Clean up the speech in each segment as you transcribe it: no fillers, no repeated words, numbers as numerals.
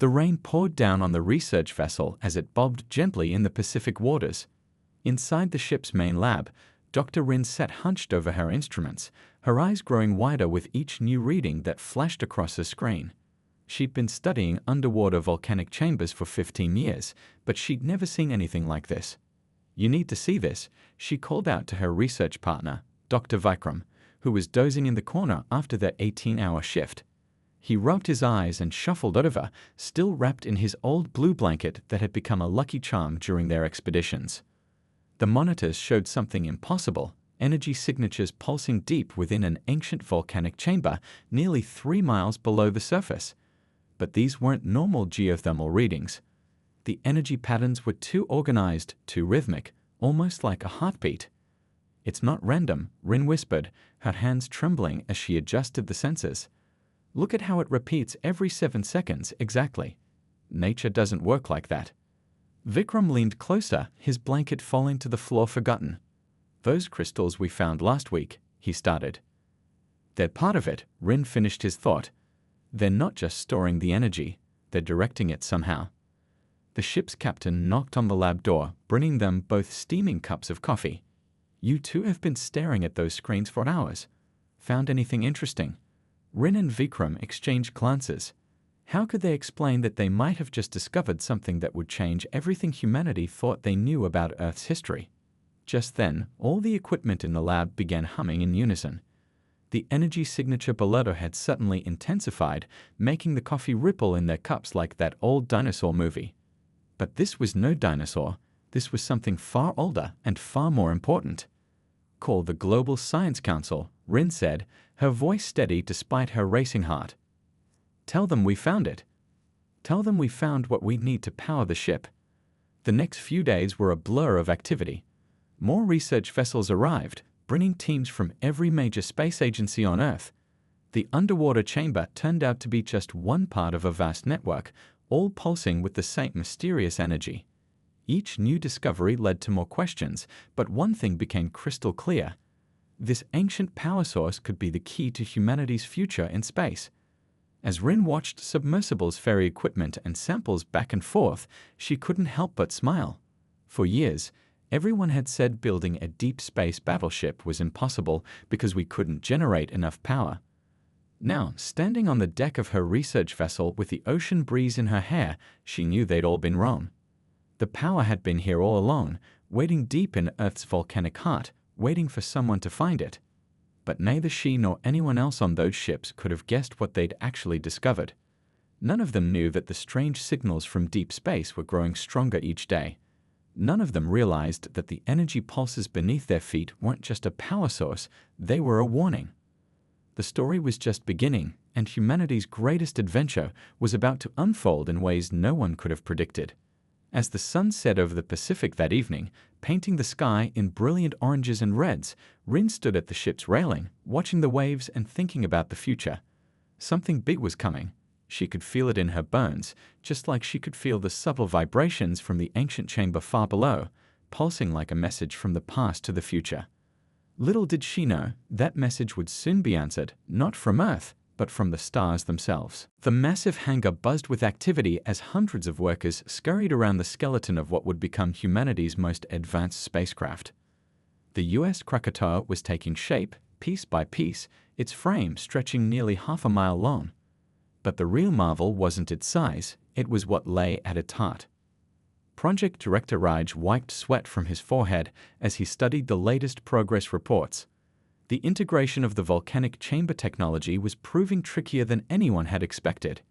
The rain poured down on the research vessel as it bobbed gently in the Pacific waters. Inside the ship's main lab, Dr. Rin sat hunched over her instruments, her eyes growing wider with each new reading that flashed across her screen. She'd been studying underwater volcanic chambers for 15 years, but she'd never seen anything like this. "You need to see this," she called out to her research partner, Dr. Vikram, who was dozing in the corner after their 18-hour shift. He rubbed his eyes and shuffled over, still wrapped in his old blue blanket that had become a lucky charm during their expeditions. The monitors showed something impossible, energy signatures pulsing deep within an ancient volcanic chamber nearly 3 miles below the surface. But these weren't normal geothermal readings. The energy patterns were too organized, too rhythmic, almost like a heartbeat. "It's not random," Rin whispered, her hands trembling as she adjusted the sensors. "Look at how it repeats every 7 seconds exactly. Nature doesn't work like that." Vikram leaned closer, his blanket falling to the floor forgotten. "Those crystals we found last week," he started. "They're part of it," Rin finished his thought. "They're not just storing the energy, they're directing it somehow." The ship's captain knocked on the lab door, bringing them both steaming cups of coffee. "You two have been staring at those screens for hours. Found anything interesting?" Rin and Vikram exchanged glances. How could they explain that they might have just discovered something that would change everything humanity thought they knew about Earth's history? Just then, all the equipment in the lab began humming in unison. The energy signature below had suddenly intensified, making the coffee ripple in their cups like that old dinosaur movie. But this was no dinosaur. This was something far older and far more important. "Call the Global Science Council," Rin said, her voice steady despite her racing heart. "Tell them we found it. Tell them we found what we need to power the ship." The next few days were a blur of activity. More research vessels arrived, bringing teams from every major space agency on Earth. The underwater chamber turned out to be just one part of a vast network, all pulsing with the same mysterious energy. Each new discovery led to more questions, but one thing became crystal clear. This ancient power source could be the key to humanity's future in space. As Rin watched submersibles ferry equipment and samples back and forth, she couldn't help but smile. For years, everyone had said building a deep space battleship was impossible because we couldn't generate enough power. Now, standing on the deck of her research vessel with the ocean breeze in her hair, she knew they'd all been wrong. The power had been here all along, waiting deep in Earth's volcanic heart, waiting for someone to find it. But neither she nor anyone else on those ships could have guessed what they'd actually discovered. None of them knew that the strange signals from deep space were growing stronger each day. None of them realized that the energy pulses beneath their feet weren't just a power source, they were a warning. The story was just beginning, and humanity's greatest adventure was about to unfold in ways no one could have predicted. As the sun set over the Pacific that evening, painting the sky in brilliant oranges and reds, Rin stood at the ship's railing, watching the waves and thinking about the future. Something big was coming. She could feel it in her bones, just like she could feel the subtle vibrations from the ancient chamber far below, pulsing like a message from the past to the future. Little did she know, that message would soon be answered, not from Earth, but from the stars themselves. The massive hangar buzzed with activity as hundreds of workers scurried around the skeleton of what would become humanity's most advanced spacecraft. The US Krakatoa was taking shape, piece by piece, its frame stretching nearly half a mile long. But the real marvel wasn't its size, it was what lay at its heart. Project Director Raj wiped sweat from his forehead as he studied the latest progress reports. The integration of the volcanic chamber technology was proving trickier than anyone had expected.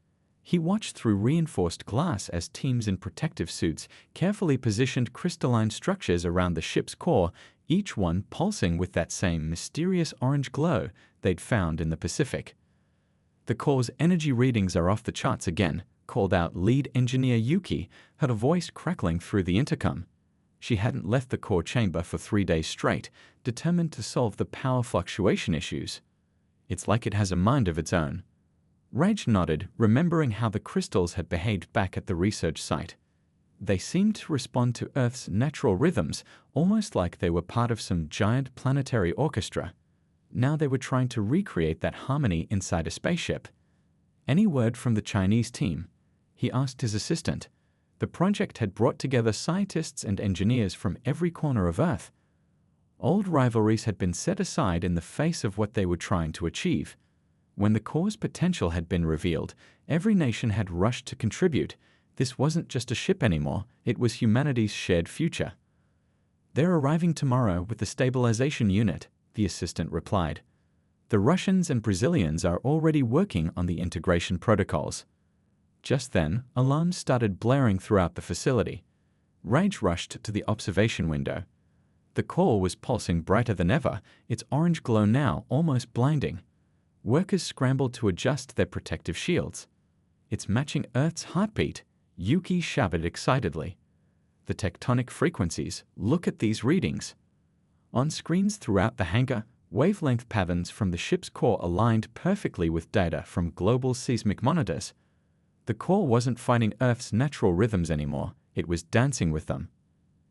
He watched through reinforced glass as teams in protective suits carefully positioned crystalline structures around the ship's core, each one pulsing with that same mysterious orange glow they'd found in the Pacific. "The core's energy readings are off the charts again," called out lead engineer Yuki, her voice crackling through the intercom. She hadn't left the core chamber for 3 days straight, determined to solve the power fluctuation issues. "It's like it has a mind of its own." Raj nodded, remembering how the crystals had behaved back at the research site. They seemed to respond to Earth's natural rhythms, almost like they were part of some giant planetary orchestra. Now they were trying to recreate that harmony inside a spaceship. "Any word from the Chinese team?" he asked his assistant. The project had brought together scientists and engineers from every corner of Earth. Old rivalries had been set aside in the face of what they were trying to achieve. When the core's potential had been revealed, every nation had rushed to contribute. This wasn't just a ship anymore, it was humanity's shared future. "They're arriving tomorrow with the stabilization unit," the assistant replied. "The Russians and Brazilians are already working on the integration protocols." Just then, alarms started blaring throughout the facility. Rage rushed to the observation window. The core was pulsing brighter than ever, its orange glow now almost blinding. Workers scrambled to adjust their protective shields. "It's matching Earth's heartbeat," Yuki shouted excitedly. "The tectonic frequencies, look at these readings." On screens throughout the hangar, wavelength patterns from the ship's core aligned perfectly with data from global seismic monitors. The core wasn't fighting Earth's natural rhythms anymore, it was dancing with them.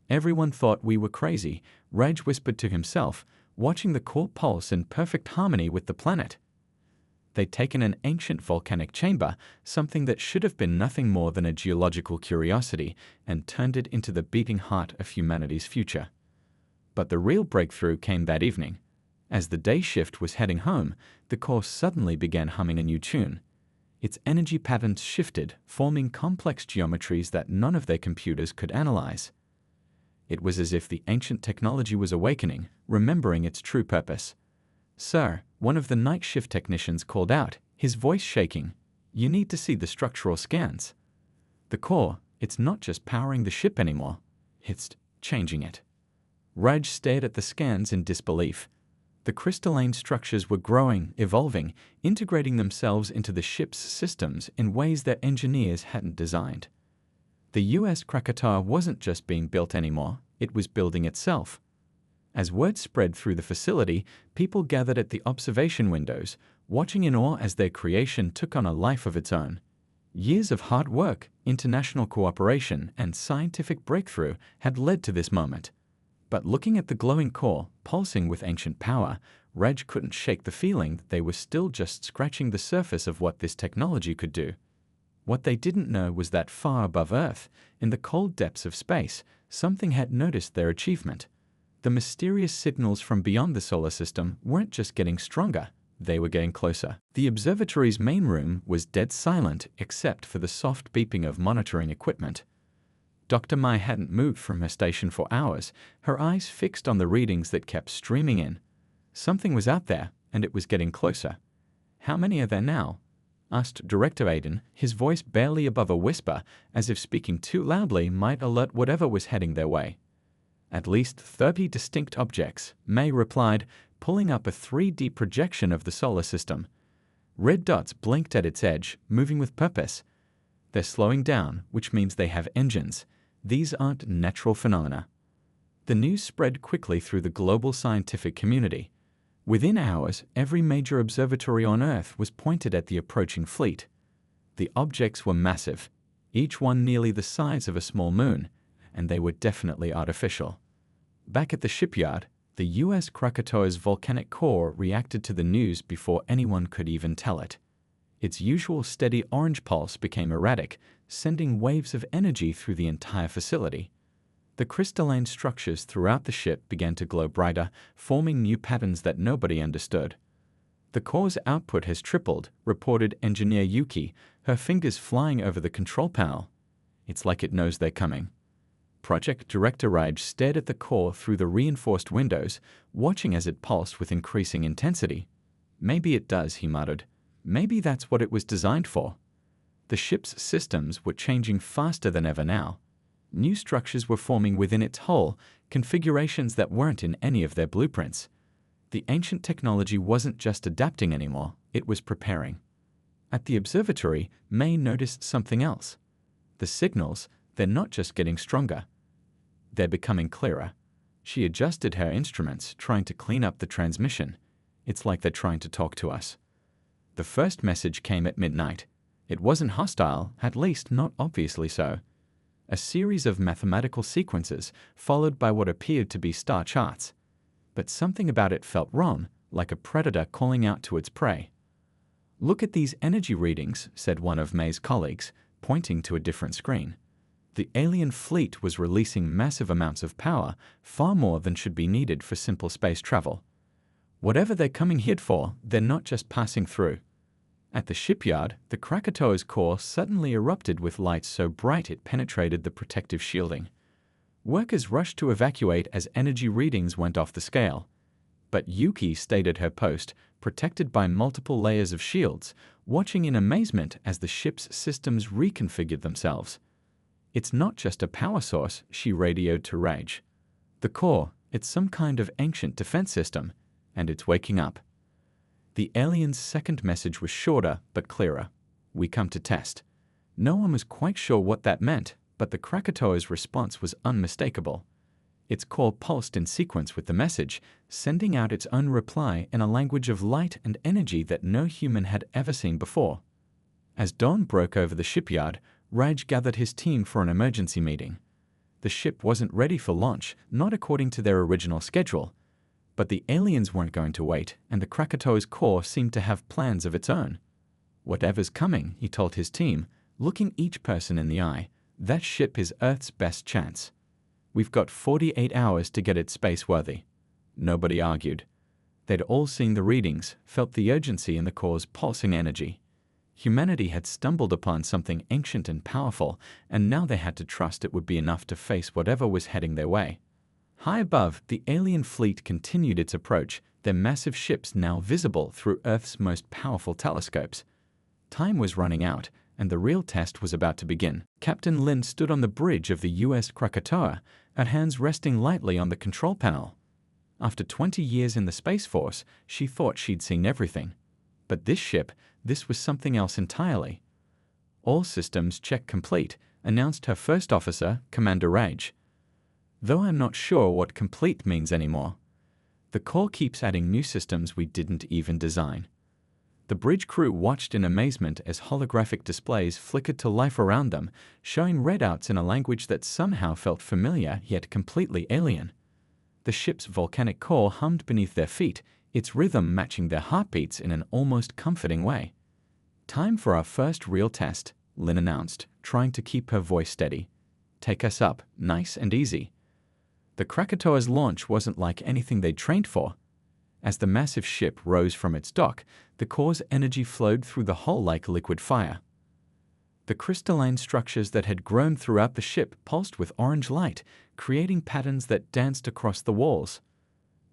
"Everyone thought we were crazy," Rage whispered to himself, watching the core pulse in perfect harmony with the planet. They'd taken an ancient volcanic chamber, something that should have been nothing more than a geological curiosity, and turned it into the beating heart of humanity's future. But the real breakthrough came that evening. As the day shift was heading home, the core suddenly began humming a new tune. Its energy patterns shifted, forming complex geometries that none of their computers could analyze. It was as if the ancient technology was awakening, remembering its true purpose. "Sir," one of the night shift technicians called out, his voice shaking, "you need to see the structural scans. The core, it's not just powering the ship anymore, it's changing it." Raj stared at the scans in disbelief. The crystalline structures were growing, evolving, integrating themselves into the ship's systems in ways that engineers hadn't designed. The US Krakatoa wasn't just being built anymore, it was building itself. As word spread through the facility, people gathered at the observation windows, watching in awe as their creation took on a life of its own. Years of hard work, international cooperation, and scientific breakthrough had led to this moment. But looking at the glowing core, pulsing with ancient power, Raj couldn't shake the feeling that they were still just scratching the surface of what this technology could do. What they didn't know was that far above Earth, in the cold depths of space, something had noticed their achievement. The mysterious signals from beyond the solar system weren't just getting stronger, they were getting closer. The observatory's main room was dead silent except for the soft beeping of monitoring equipment. Dr. Mai hadn't moved from her station for hours, her eyes fixed on the readings that kept streaming in. Something was out there, and it was getting closer. "How many are there now?" asked Director Aiden, his voice barely above a whisper, as if speaking too loudly might alert whatever was heading their way. "At least 30 distinct objects," May replied, pulling up a 3D projection of the solar system. Red dots blinked at its edge, moving with purpose. "They're slowing down, which means they have engines. These aren't natural phenomena." The news spread quickly through the global scientific community. Within hours, every major observatory on Earth was pointed at the approaching fleet. The objects were massive, each one nearly the size of a small moon, and they were definitely artificial. Back at the shipyard, the US Krakatoa's volcanic core reacted to the news before anyone could even tell it. Its usual steady orange pulse became erratic, sending waves of energy through the entire facility. The crystalline structures throughout the ship began to glow brighter, forming new patterns that nobody understood. "The core's output has tripled," reported Engineer Yuki, her fingers flying over the control panel. "It's like it knows they're coming." Project Director Raj stared at the core through the reinforced windows, watching as it pulsed with increasing intensity. "Maybe it does," he muttered. "Maybe that's what it was designed for." The ship's systems were changing faster than ever now. New structures were forming within its hull, configurations that weren't in any of their blueprints. The ancient technology wasn't just adapting anymore, it was preparing. At the observatory, May noticed something else. The signals, they're not just getting stronger. They're becoming clearer. She adjusted her instruments, trying to clean up the transmission. It's like they're trying to talk to us. The first message came at midnight. It wasn't hostile, at least not obviously so. A series of mathematical sequences, followed by what appeared to be star charts. But something about it felt wrong, like a predator calling out to its prey. "Look at these energy readings," said one of May's colleagues. pointing to a different screen. The alien fleet was releasing massive amounts of power, far more than should be needed for simple space travel. Whatever they're coming here for, they're not just passing through. At the shipyard, the Krakatoa's core suddenly erupted with light so bright it penetrated the protective shielding. Workers rushed to evacuate as energy readings went off the scale. But Yuki stayed at her post, protected by multiple layers of shields, watching in amazement as the ship's systems reconfigured themselves. "It's not just a power source," she radioed to Rage. "The core, it's some kind of ancient defense system, and it's waking up." The alien's second message was shorter but clearer. "We come to test." No one was quite sure what that meant, but the Krakatoa's response was unmistakable. Its core pulsed in sequence with the message, sending out its own reply in a language of light and energy that no human had ever seen before. As dawn broke over the shipyard, Raj gathered his team for an emergency meeting. The ship wasn't ready for launch, not according to their original schedule. But the aliens weren't going to wait, and the Krakatoa's core seemed to have plans of its own. "Whatever's coming," he told his team, looking each person in the eye, "that ship is Earth's best chance. We've got 48 hours to get it space-worthy." Nobody argued. They'd all seen the readings, felt the urgency in the core's pulsing energy. Humanity had stumbled upon something ancient and powerful, and now they had to trust it would be enough to face whatever was heading their way. High above, the alien fleet continued its approach, their massive ships now visible through Earth's most powerful telescopes. Time was running out, and the real test was about to begin. Captain Lin stood on the bridge of the U.S. Krakatoa, her hands resting lightly on the control panel. After 20 years in the Space Force, she thought she'd seen everything. But this ship, this was something else entirely. "All systems check complete," announced her first officer, Commander Rage. "Though I'm not sure what complete means anymore. The core keeps adding new systems we didn't even design." The bridge crew watched in amazement as holographic displays flickered to life around them, showing readouts in a language that somehow felt familiar yet completely alien. The ship's volcanic core hummed beneath their feet, its rhythm matching their heartbeats in an almost comforting way. "Time for our first real test," Lin announced, trying to keep her voice steady. "Take us up, nice and easy." The Krakatoa's launch wasn't like anything they'd trained for. As the massive ship rose from its dock, the core's energy flowed through the hull like liquid fire. The crystalline structures that had grown throughout the ship pulsed with orange light, creating patterns that danced across the walls.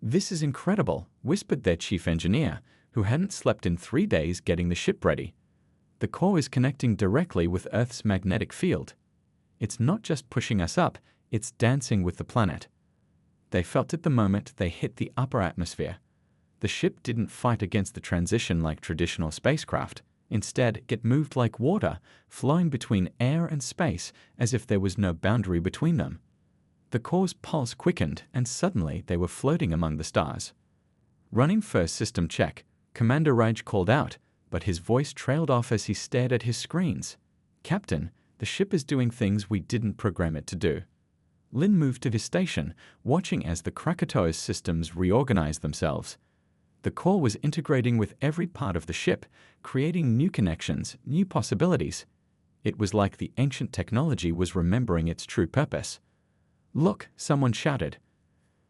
"This is incredible," whispered their chief engineer, who hadn't slept in 3 days getting the ship ready. "The core is connecting directly with Earth's magnetic field. It's not just pushing us up, it's dancing with the planet." They felt it the moment they hit the upper atmosphere. The ship didn't fight against the transition like traditional spacecraft. Instead, it moved like water, flowing between air and space as if there was no boundary between them. The core's pulse quickened, and suddenly they were floating among the stars. "Running first system check," Commander Raj called out, but his voice trailed off as he stared at his screens. "Captain, the ship is doing things we didn't program it to do." Lin moved to his station, watching as the Krakatoa's systems reorganized themselves. The core was integrating with every part of the ship, creating new connections, new possibilities. It was like the ancient technology was remembering its true purpose. "Look!" someone shouted.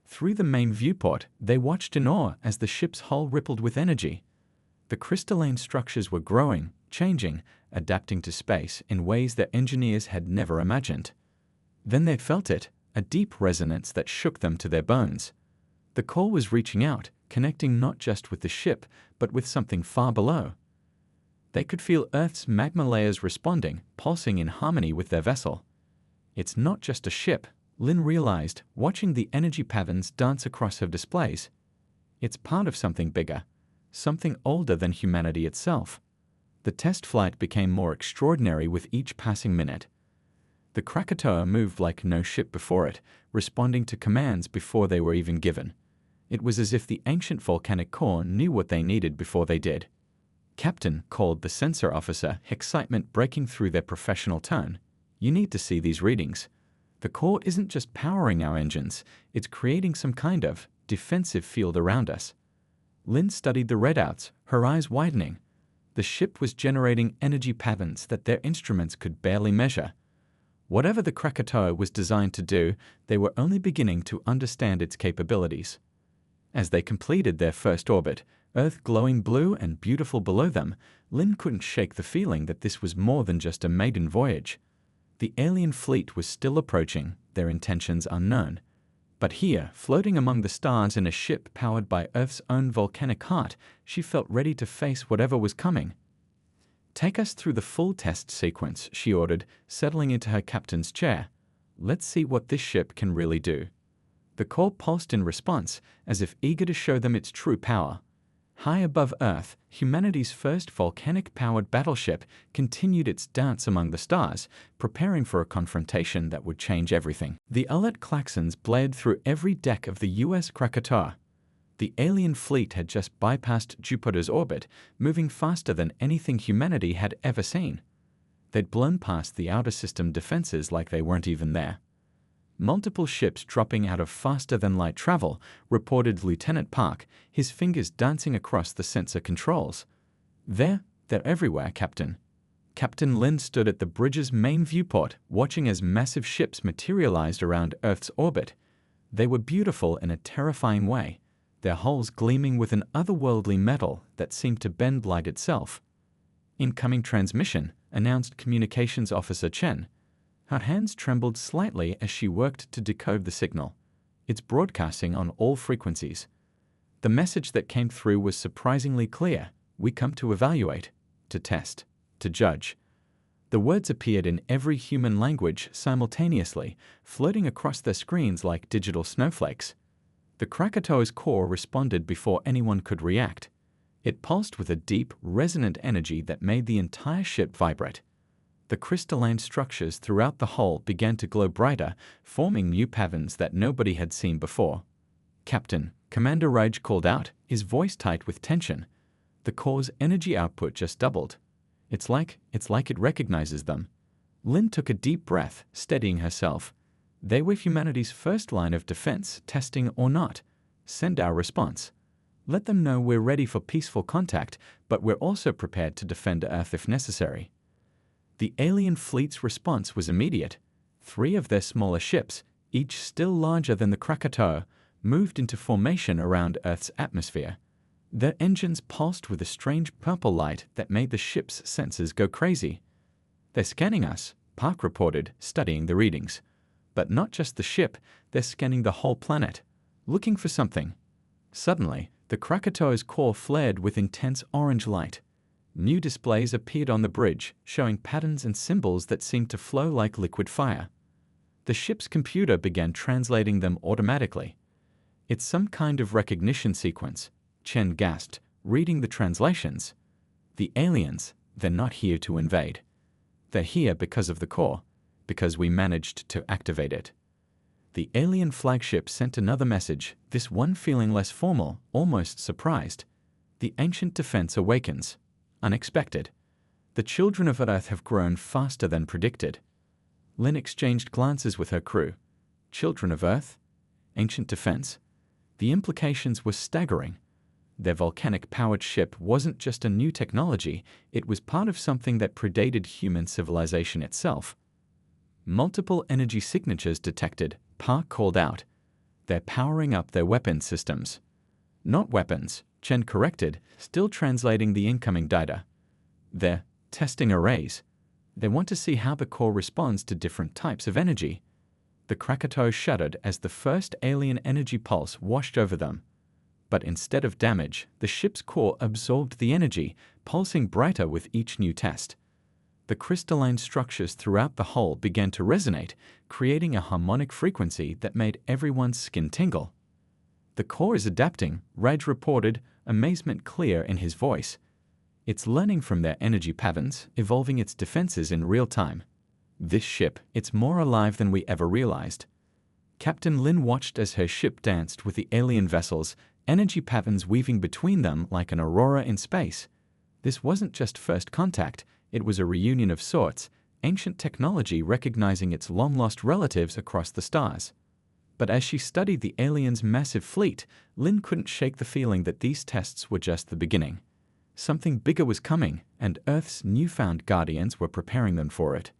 Through the main viewport, they watched in awe as the ship's hull rippled with energy. The crystalline structures were growing, changing, adapting to space in ways that engineers had never imagined. Then they felt it, a deep resonance that shook them to their bones. The core was reaching out, connecting not just with the ship, but with something far below. They could feel Earth's magma layers responding, pulsing in harmony with their vessel. "It's not just a ship," Lin realized, watching the energy patterns dance across her displays. "It's part of something bigger, something older than humanity itself." The test flight became more extraordinary with each passing minute. The Krakatoa moved like no ship before it, responding to commands before they were even given. It was as if the ancient volcanic core knew what they needed before they did. "Captain," called the sensor officer, excitement breaking through their professional tone, "you need to see these readings. The core isn't just powering our engines, it's creating some kind of defensive field around us." Lin studied the readouts, her eyes widening. The ship was generating energy patterns that their instruments could barely measure. Whatever the Krakatoa was designed to do, they were only beginning to understand its capabilities. As they completed their first orbit, Earth glowing blue and beautiful below them, Lynn couldn't shake the feeling that this was more than just a maiden voyage. The alien fleet was still approaching, their intentions unknown. But here, floating among the stars in a ship powered by Earth's own volcanic heart, she felt ready to face whatever was coming. "Take us through the full test sequence," she ordered, settling into her captain's chair. "Let's see what this ship can really do." The core pulsed in response, as if eager to show them its true power. High above Earth, humanity's first volcanic-powered battleship continued its dance among the stars, preparing for a confrontation that would change everything. The alert klaxons blared through every deck of the U.S. Krakatoa. The alien fleet had just bypassed Jupiter's orbit, moving faster than anything humanity had ever seen. They'd blown past the outer system defenses like they weren't even there. "Multiple ships dropping out of faster-than-light travel," reported Lieutenant Park, his fingers dancing across the sensor controls. They're everywhere, Captain." Captain Lynn stood at the bridge's main viewport, watching as massive ships materialized around Earth's orbit. They were beautiful in a terrifying way, their hulls gleaming with an otherworldly metal that seemed to bend light itself. "Incoming transmission," announced Communications Officer Chen. Her hands trembled slightly as she worked to decode the signal. "It's broadcasting on all frequencies." The message that came through was surprisingly clear. "We come to evaluate, to test, to judge." The words appeared in every human language simultaneously, floating across their screens like digital snowflakes. The Krakatoa's core responded before anyone could react. It pulsed with a deep, resonant energy that made the entire ship vibrate. The crystalline structures throughout the hull began to glow brighter, forming new patterns that nobody had seen before. "Captain," Commander Raj called out, his voice tight with tension. "The core's energy output just doubled. It's like it recognizes them." Lynn took a deep breath, steadying herself. "They were humanity's first line of defense, testing or not. Send our response. Let them know we're ready for peaceful contact, but we're also prepared to defend Earth if necessary." The alien fleet's response was immediate. 3 of their smaller ships, each still larger than the Krakatoa, moved into formation around Earth's atmosphere. Their engines pulsed with a strange purple light that made the ship's sensors go crazy. "They're scanning us," Park reported, studying the readings. "But not just the ship, they're scanning the whole planet, looking for something." Suddenly, the Krakatoa's core flared with intense orange light. New displays appeared on the bridge, showing patterns and symbols that seemed to flow like liquid fire. The ship's computer began translating them automatically. "It's some kind of recognition sequence," Chen gasped, reading the translations. "The aliens, they're not here to invade. They're here because of the core, because we managed to activate it." The alien flagship sent another message, this one feeling less formal, almost surprised. "The ancient defense awakens. Unexpected. The children of Earth have grown faster than predicted." Lynn exchanged glances with her crew. Children of Earth? Ancient defense? The implications were staggering. Their volcanic-powered ship wasn't just a new technology, it was part of something that predated human civilization itself. "Multiple energy signatures detected," Park called out. "They're powering up their weapon systems." "Not weapons," Chen corrected, still translating the incoming data. "They're testing arrays. They want to see how the core responds to different types of energy." The Krakatoa shuddered as the first alien energy pulse washed over them. But instead of damage, the ship's core absorbed the energy, pulsing brighter with each new test. The crystalline structures throughout the hull began to resonate, creating a harmonic frequency that made everyone's skin tingle. "The core is adapting," Raj reported, amazement clear in his voice. "It's learning from their energy patterns, evolving its defenses in real time. This ship, it's more alive than we ever realized." Captain Lynn watched as her ship danced with the alien vessels, energy patterns weaving between them like an aurora in space. This wasn't just first contact, it was a reunion of sorts, ancient technology recognizing its long-lost relatives across the stars. But as she studied the aliens' massive fleet, Lynn couldn't shake the feeling that these tests were just the beginning. Something bigger was coming, and Earth's newfound guardians were preparing them for it.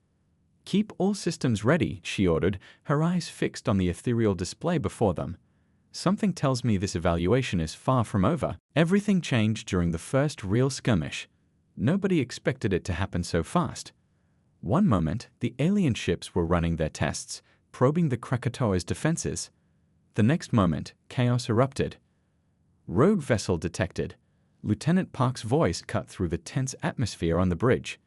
"Keep all systems ready," she ordered, her eyes fixed on the ethereal display before them. "Something tells me this evaluation is far from over." Everything changed during the first real skirmish. Nobody expected it to happen so fast. One moment, the alien ships were running their tests, probing the Krakatoa's defenses. The next moment, chaos erupted. "Rogue vessel detected." Lieutenant Park's voice cut through the tense atmosphere on the bridge.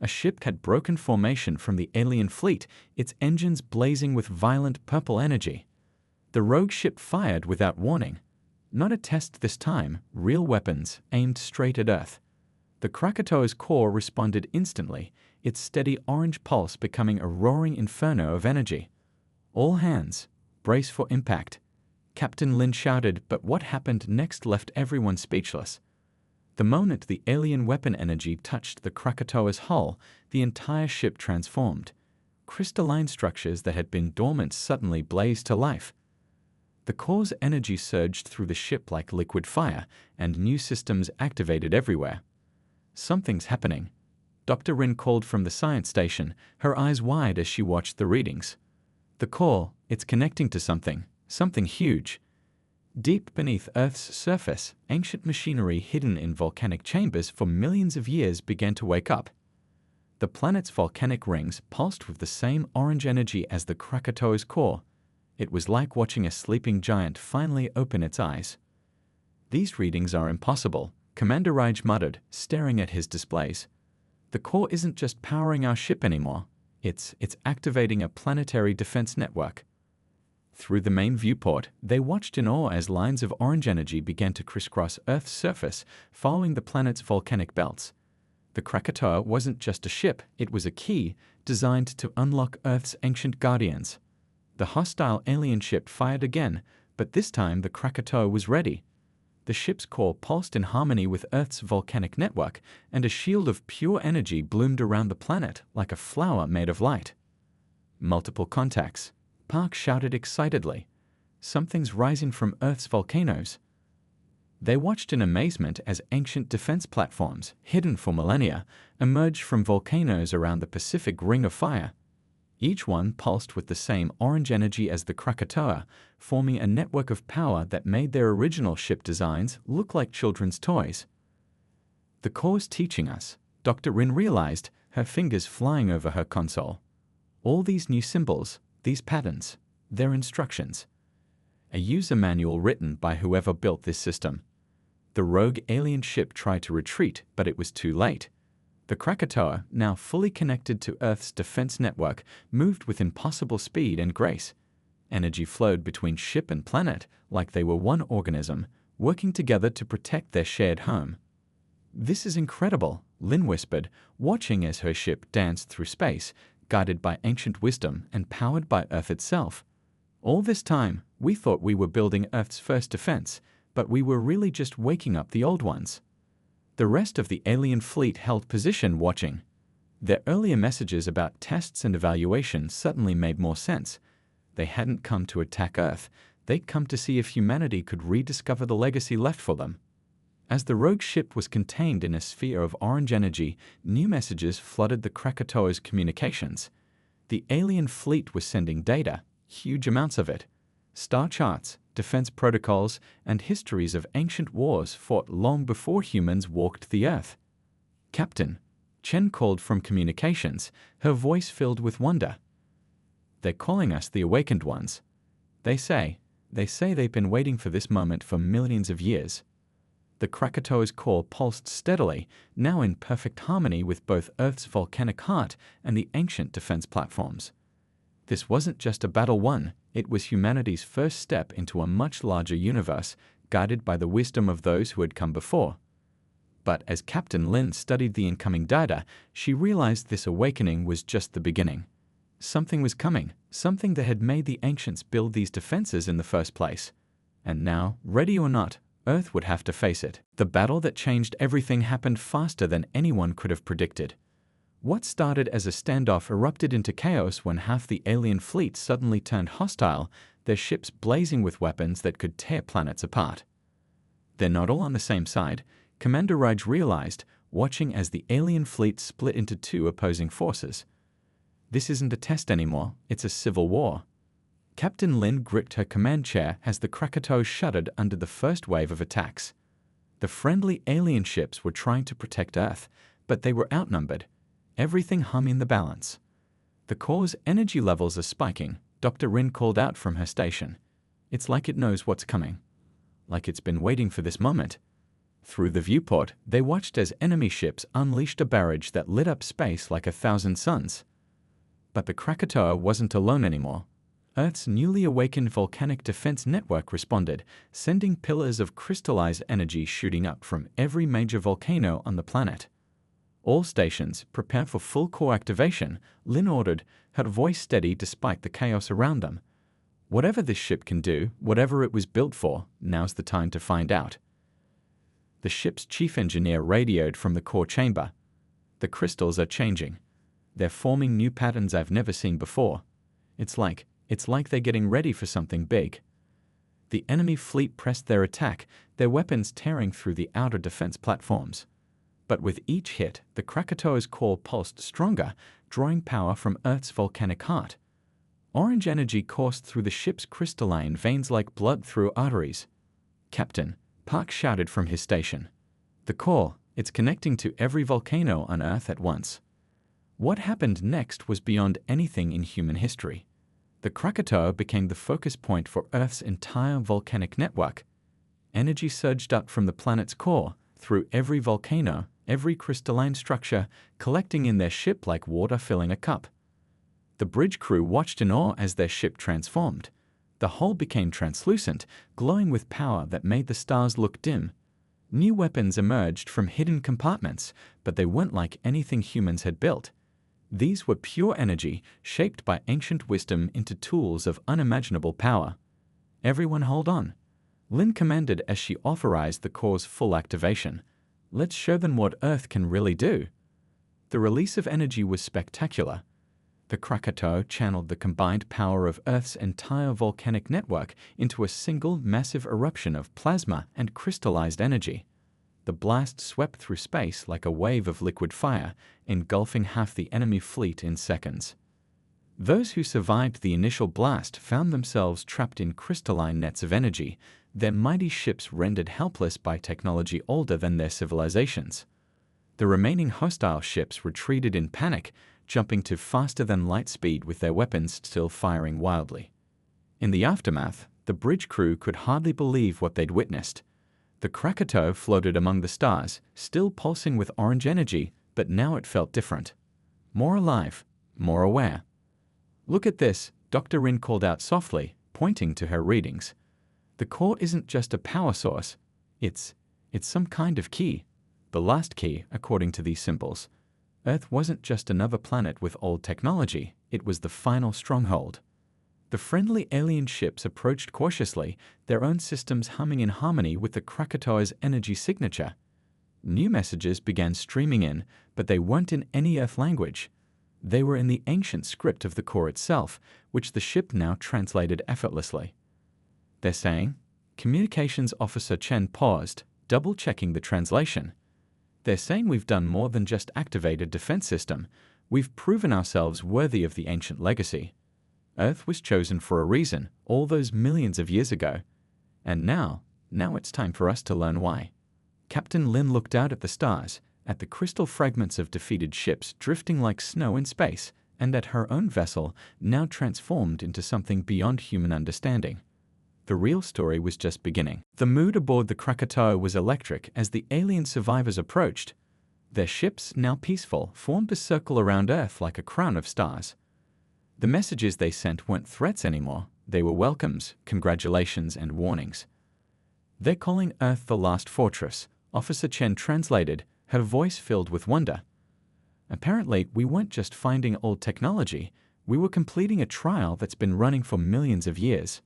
A ship had broken formation from the alien fleet, its engines blazing with violent purple energy. The rogue ship fired without warning. Not a test this time, real weapons aimed straight at Earth. The Krakatoa's core responded instantly, its steady orange pulse becoming a roaring inferno of energy. "All hands, brace for impact." Captain Lin shouted, but what happened next left everyone speechless. The moment the alien weapon energy touched the Krakatoa's hull, the entire ship transformed. Crystalline structures that had been dormant suddenly blazed to life. The core's energy surged through the ship like liquid fire, and new systems activated everywhere. "Something's happening," Dr. Rin called from the science station, her eyes wide as she watched the readings. "The core, it's connecting to something huge." Deep beneath Earth's surface, ancient machinery hidden in volcanic chambers for millions of years began to wake up. The planet's volcanic rings pulsed with the same orange energy as the Krakatoa's core. It was like watching a sleeping giant finally open its eyes. "These readings are impossible," Commander Raj muttered, staring at his displays. "The core isn't just powering our ship anymore. It's activating a planetary defense network." Through the main viewport, they watched in awe as lines of orange energy began to crisscross Earth's surface, following the planet's volcanic belts. The Krakatoa wasn't just a ship, it was a key, designed to unlock Earth's ancient guardians. The hostile alien ship fired again, but this time the Krakatoa was ready. The ship's core pulsed in harmony with Earth's volcanic network, and a shield of pure energy bloomed around the planet like a flower made of light. "Multiple contacts," Park shouted excitedly. "Something's rising from Earth's volcanoes." They watched in amazement as ancient defense platforms, hidden for millennia, emerged from volcanoes around the Pacific Ring of Fire. Each one pulsed with the same orange energy as the Krakatoa, forming a network of power that made their original ship designs look like children's toys. "The core's teaching us," Dr. Rin realized, her fingers flying over her console. "All these new symbols, these patterns, they're instructions. A user manual written by whoever built this system." The rogue alien ship tried to retreat, but it was too late. The Krakatoa, now fully connected to Earth's defense network, moved with impossible speed and grace. Energy flowed between ship and planet like they were one organism, working together to protect their shared home. "This is incredible," Lin whispered, watching as her ship danced through space, guided by ancient wisdom and powered by Earth itself. "All this time, we thought we were building Earth's first defense, but we were really just waking up the old ones." The rest of the alien fleet held position watching. Their earlier messages about tests and evaluations suddenly made more sense. They hadn't come to attack Earth, they'd come to see if humanity could rediscover the legacy left for them. As the rogue ship was contained in a sphere of orange energy, new messages flooded the Krakatoa's communications. The alien fleet was sending data, huge amounts of it. Star charts, defense protocols, and histories of ancient wars fought long before humans walked the Earth. "Captain," Chen called from communications, her voice filled with wonder. "They're calling us the Awakened Ones. They say they've been waiting for this moment for millions of years." The Krakatoa's core pulsed steadily, now in perfect harmony with both Earth's volcanic heart and the ancient defense platforms. This wasn't just a battle won, it was humanity's first step into a much larger universe, guided by the wisdom of those who had come before. But as Captain Lin studied the incoming data, she realized this awakening was just the beginning. Something was coming, something that had made the ancients build these defenses in the first place. And now, ready or not, Earth would have to face it. The battle that changed everything happened faster than anyone could have predicted. What started as a standoff erupted into chaos when half the alien fleet suddenly turned hostile, their ships blazing with weapons that could tear planets apart. "They're not all on the same side," Commander Raj realized, watching as the alien fleet split into two opposing forces. This isn't a test anymore, it's a civil war. Captain Lin gripped her command chair as the Krakatoa shuddered under the first wave of attacks. The friendly alien ships were trying to protect Earth, but they were outnumbered. Everything hung in the balance. The core's energy levels are spiking, Dr. Rin called out from her station. It's like it knows what's coming. Like it's been waiting for this moment. Through the viewport, they watched as enemy ships unleashed a barrage that lit up space like 1,000 suns. But the Krakatoa wasn't alone anymore. Earth's newly awakened volcanic defense network responded, sending pillars of crystallized energy shooting up from every major volcano on the planet. All stations, prepare for full core activation, Lin ordered, her voice steady despite the chaos around them. Whatever this ship can do, whatever it was built for, now's the time to find out. The ship's chief engineer radioed from the core chamber. The crystals are changing. They're forming new patterns I've never seen before. It's like they're getting ready for something big. The enemy fleet pressed their attack, their weapons tearing through the outer defense platforms. But with each hit, the Krakatoa's core pulsed stronger, drawing power from Earth's volcanic heart. Orange energy coursed through the ship's crystalline veins like blood through arteries. "Captain," Park shouted from his station. "The core, it's connecting to every volcano on Earth at once." What happened next was beyond anything in human history. The Krakatoa became the focus point for Earth's entire volcanic network. Energy surged up from the planet's core, through every volcano, every crystalline structure, collecting in their ship like water filling a cup. The bridge crew watched in awe as their ship transformed. The hull became translucent, glowing with power that made the stars look dim. New weapons emerged from hidden compartments, but they weren't like anything humans had built. These were pure energy, shaped by ancient wisdom into tools of unimaginable power. "Everyone hold on," Lin commanded as she authorized the core's full activation. "Let's show them what Earth can really do." The release of energy was spectacular. The Krakatoa channeled the combined power of Earth's entire volcanic network into a single massive eruption of plasma and crystallized energy. The blast swept through space like a wave of liquid fire, engulfing half the enemy fleet in seconds. Those who survived the initial blast found themselves trapped in crystalline nets of energy, their mighty ships rendered helpless by technology older than their civilizations. The remaining hostile ships retreated in panic, jumping to faster-than-light speed with their weapons still firing wildly. In the aftermath, the bridge crew could hardly believe what they'd witnessed. The Krakatoa floated among the stars, still pulsing with orange energy, but now it felt different. More alive, more aware. "Look at this," Dr. Rin called out softly, pointing to her readings. "The core isn't just a power source. It's some kind of key. The last key, according to these symbols. Earth wasn't just another planet with old technology, it was the final stronghold." The friendly alien ships approached cautiously, their own systems humming in harmony with the Krakatoa's energy signature. New messages began streaming in, but they weren't in any Earth language. They were in the ancient script of the core itself, which the ship now translated effortlessly. "They're saying," Communications Officer Chen paused, double-checking the translation. "They're saying we've done more than just activate a defense system. We've proven ourselves worthy of the ancient legacy. Earth was chosen for a reason, all those millions of years ago. And now it's time for us to learn why." Captain Lin looked out at the stars, at the crystal fragments of defeated ships drifting like snow in space, and at her own vessel, now transformed into something beyond human understanding. The real story was just beginning. The mood aboard the Krakatoa was electric as the alien survivors approached. Their ships, now peaceful, formed a circle around Earth like a crown of stars. The messages they sent weren't threats anymore. They were welcomes, congratulations, and warnings. "They're calling Earth the last fortress," Officer Chen translated, her voice filled with wonder. "Apparently, we weren't just finding old technology. We were completing a trial that's been running for millions of years."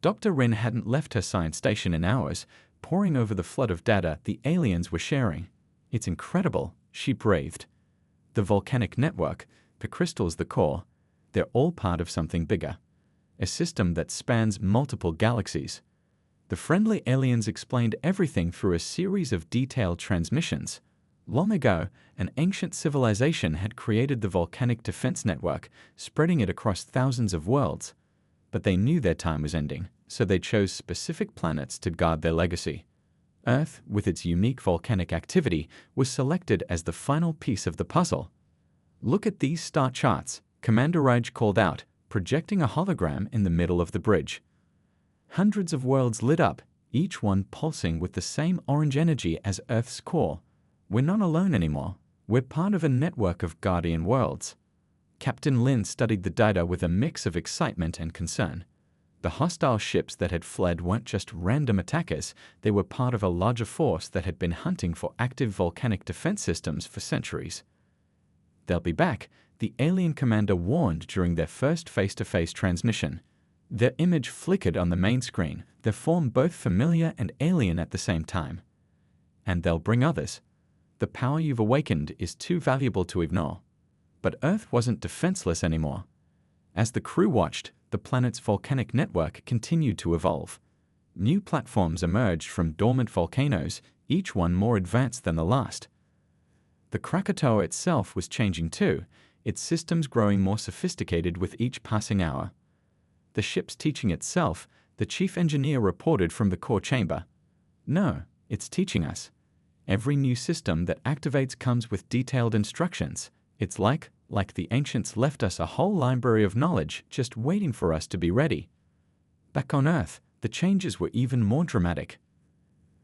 Dr. Rin hadn't left her science station in hours, poring over the flood of data the aliens were sharing. "It's incredible," she breathed. "The volcanic network, the crystals, the core, they're all part of something bigger. A system that spans multiple galaxies. The friendly aliens explained everything through a series of detailed transmissions. Long ago, an ancient civilization had created the volcanic defense network, spreading it across thousands of worlds. But they knew their time was ending, so they chose specific planets to guard their legacy. Earth, with its unique volcanic activity, was selected as the final piece of the puzzle. "Look at these star charts," Commander Raj called out, projecting a hologram in the middle of the bridge. Hundreds of worlds lit up, each one pulsing with the same orange energy as Earth's core. "We're not alone anymore. We're part of a network of guardian worlds." Captain Lin studied the data with a mix of excitement and concern. The hostile ships that had fled weren't just random attackers, they were part of a larger force that had been hunting for active volcanic defense systems for centuries. "They'll be back," the alien commander warned during their first face-to-face transmission. Their image flickered on the main screen, their form both familiar and alien at the same time. "And they'll bring others. The power you've awakened is too valuable to ignore." But Earth wasn't defenseless anymore. As the crew watched, the planet's volcanic network continued to evolve. New platforms emerged from dormant volcanoes, each one more advanced than the last. The Krakatoa itself was changing too, its systems growing more sophisticated with each passing hour. The ship's teaching itself, the chief engineer reported from the core chamber. "No, it's teaching us. Every new system that activates comes with detailed instructions. It's like the ancients left us a whole library of knowledge just waiting for us to be ready." Back on Earth, the changes were even more dramatic.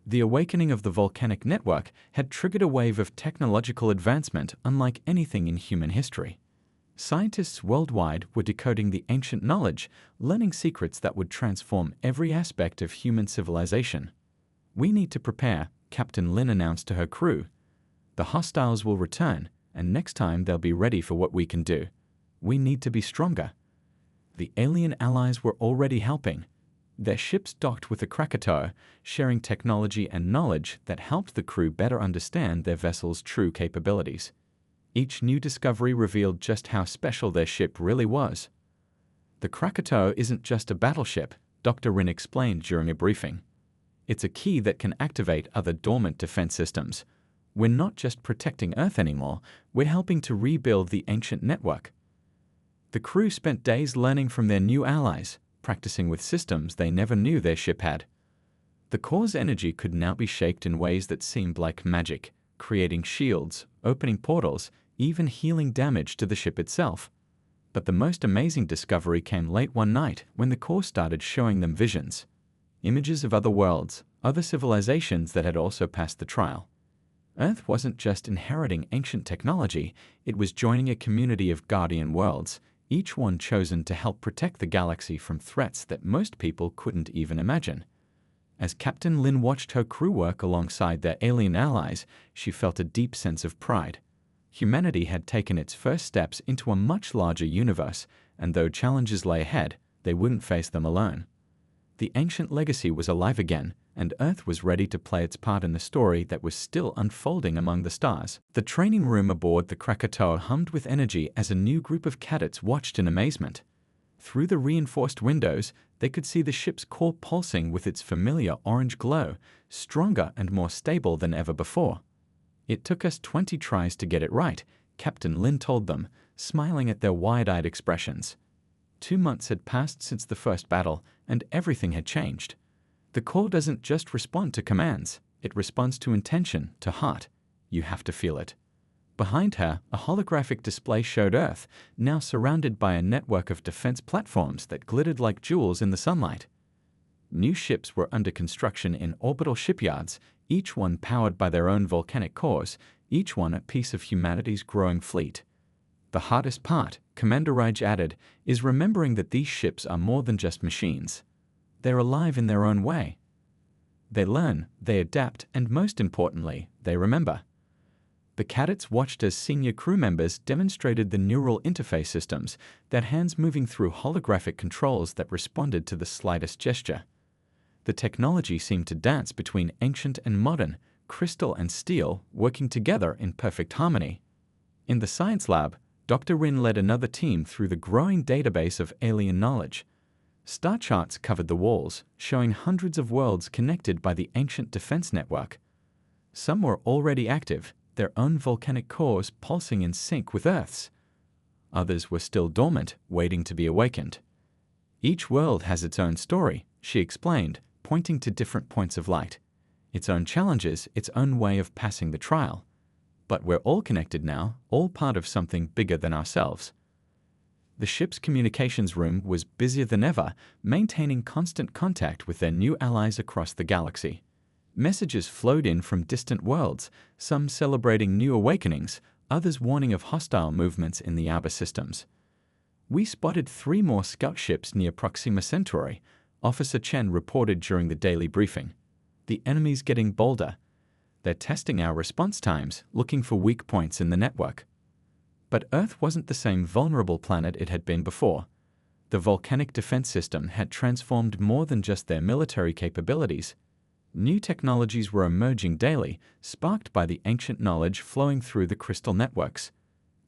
The awakening of the volcanic network had triggered a wave of technological advancement unlike anything in human history. Scientists worldwide were decoding the ancient knowledge, learning secrets that would transform every aspect of human civilization. "We need to prepare," Captain Lin announced to her crew. "The hostiles will return, and next time they'll be ready for what we can do. We need to be stronger." The alien allies were already helping. Their ships docked with the Krakatoa, sharing technology and knowledge that helped the crew better understand their vessel's true capabilities. Each new discovery revealed just how special their ship really was. "The Krakatoa isn't just a battleship," Dr. Rin explained during a briefing. "It's a key that can activate other dormant defense systems. We're not just protecting Earth anymore, we're helping to rebuild the ancient network." The crew spent days learning from their new allies, practicing with systems they never knew their ship had. The core's energy could now be shaped in ways that seemed like magic, creating shields, opening portals, even healing damage to the ship itself. But the most amazing discovery came late one night when the core started showing them visions. Images of other worlds, other civilizations that had also passed the trial. Earth wasn't just inheriting ancient technology, it was joining a community of guardian worlds, each one chosen to help protect the galaxy from threats that most people couldn't even imagine. As Captain Lin watched her crew work alongside their alien allies, she felt a deep sense of pride. Humanity had taken its first steps into a much larger universe, and though challenges lay ahead, they wouldn't face them alone. The ancient legacy was alive again, and Earth was ready to play its part in the story that was still unfolding among the stars. The training room aboard the Krakatoa hummed with energy as a new group of cadets watched in amazement. Through the reinforced windows, they could see the ship's core pulsing with its familiar orange glow, stronger and more stable than ever before. "It took us 20 tries to get it right," Captain Lin told them, smiling at their wide-eyed expressions. 2 months had passed since the first battle, and everything had changed. The core doesn't just respond to commands, it responds to intention, to heart. You have to feel it. Behind her, a holographic display showed Earth, now surrounded by a network of defense platforms that glittered like jewels in the sunlight. New ships were under construction in orbital shipyards, each one powered by their own volcanic cores, each one a piece of humanity's growing fleet. "The hardest part," Commander Raj added, "is remembering that these ships are more than just machines. They're alive in their own way. They learn, they adapt, and most importantly, they remember." The cadets watched as senior crew members demonstrated the neural interface systems, their hands moving through holographic controls that responded to the slightest gesture. The technology seemed to dance between ancient and modern, crystal and steel, working together in perfect harmony. In the science lab, Dr. Rin led another team through the growing database of alien knowledge. Star charts covered the walls, showing hundreds of worlds connected by the ancient defense network. Some were already active, their own volcanic cores pulsing in sync with Earth's. Others were still dormant, waiting to be awakened. Each world has its own story, she explained, pointing to different points of light. Its own challenges, its own way of passing the trial. But we're all connected now, all part of something bigger than ourselves. The ship's communications room was busier than ever, maintaining constant contact with their new allies across the galaxy. Messages flowed in from distant worlds, some celebrating new awakenings, others warning of hostile movements in the outer systems. "We spotted 3 more scout ships near Proxima Centauri," Officer Chen reported during the daily briefing. "The enemy's getting bolder. They're testing our response times, looking for weak points in the network." But Earth wasn't the same vulnerable planet it had been before. The volcanic defense system had transformed more than just their military capabilities. New technologies were emerging daily, sparked by the ancient knowledge flowing through the crystal networks.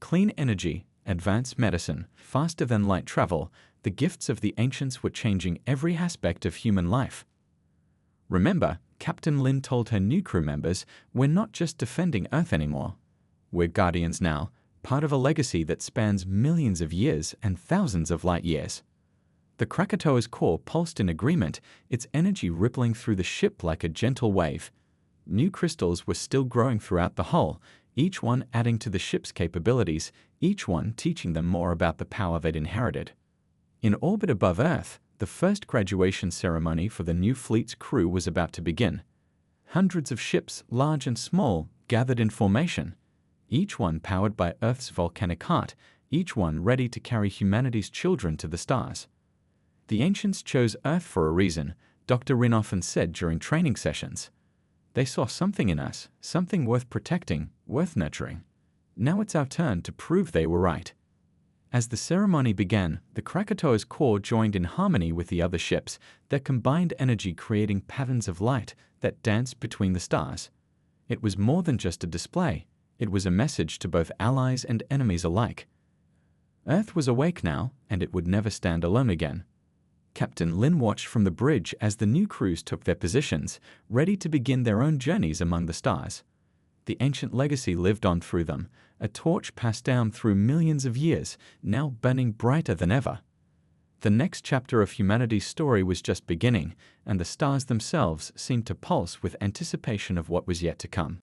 Clean energy, advanced medicine, faster-than-light travel, the gifts of the ancients were changing every aspect of human life. "Remember," Captain Lin told her new crew members, "we're not just defending Earth anymore. We're guardians now, part of a legacy that spans millions of years and thousands of light years." The Krakatoa's core pulsed in agreement, its energy rippling through the ship like a gentle wave. New crystals were still growing throughout the hull, each one adding to the ship's capabilities, each one teaching them more about the power they'd inherited. In orbit above Earth, the first graduation ceremony for the new fleet's crew was about to begin. Hundreds of ships, large and small, gathered in formation. Each one powered by Earth's volcanic heart, each one ready to carry humanity's children to the stars. "The ancients chose Earth for a reason," Dr. Rin often said during training sessions. "They saw something in us, something worth protecting, worth nurturing. Now it's our turn to prove they were right." As the ceremony began, the Krakatoa's core joined in harmony with the other ships, their combined energy creating patterns of light that danced between the stars. It was more than just a display. It was a message to both allies and enemies alike. Earth was awake now, and it would never stand alone again. Captain Lin watched from the bridge as the new crews took their positions, ready to begin their own journeys among the stars. The ancient legacy lived on through them, a torch passed down through millions of years, now burning brighter than ever. The next chapter of humanity's story was just beginning, and the stars themselves seemed to pulse with anticipation of what was yet to come.